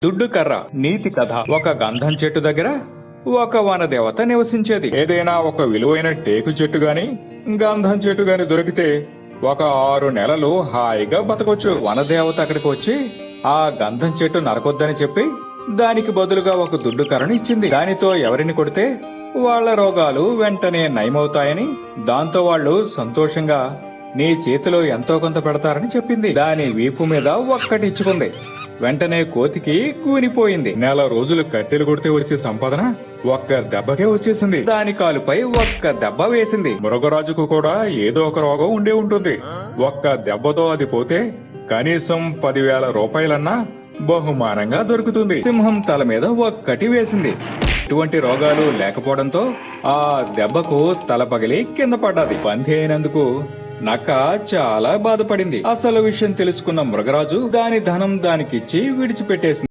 దుడ్డు కర్ర నీతి కథ. ఒక గంధం చెట్టు దగ్గర ఒక వనదేవత నివసించేది. ఏదైనా ఒక విలువైన టేకు చెట్టు గాని గంధం చెట్టు గాని దొరికితే ఒక 6 నెలలు హాయిగా బతకొచ్చు. వనదేవత అక్కడికి వచ్చి ఆ గంధం చెట్టు నరకొద్దని చెప్పి దానికి బదులుగా ఒక దుడ్డు కర్రను ఇచ్చింది. దానితో ఎవరిని కొడితే వాళ్ళ రోగాలు వెంటనే నయమవుతాయని, దాంతో వాళ్ళు సంతోషంగా నీ చేతిలో ఎంతో కొంత పెడతారని చెప్పింది. దాని వీపు మీద ఒక్కటి ఇచ్చుకుంది. వెంటనే కోతికి కూనిపోయింది. నెల రోజులు కట్టెలు కొడితే వచ్చే సంపాదన ఒక్క దెబ్బకే వచ్చేసింది. దాని కాలుపై ఒక్క దెబ్బ వేసింది. మృగరాజుకు కూడా ఏదో ఒక రోగం ఉండే ఉంటుంది. ఒక్క దెబ్బతో అది పోతే కనీసం 10,000 రూపాయలన్నా బహుమానంగా దొరుకుతుంది. సింహం తల మీద ఒక్కటి వేసింది. ఎటువంటి రోగాలు లేకపోవడంతో ఆ దెబ్బకు తల పగిలి కింద పడ్డది. బందీ అయినందుకు నక్క చాలా బాధపడింది. అసలు విషయం తెలుసుకున్న మృగరాజు దాని ధనం దానికిచ్చి విడిచిపెట్టేసింది.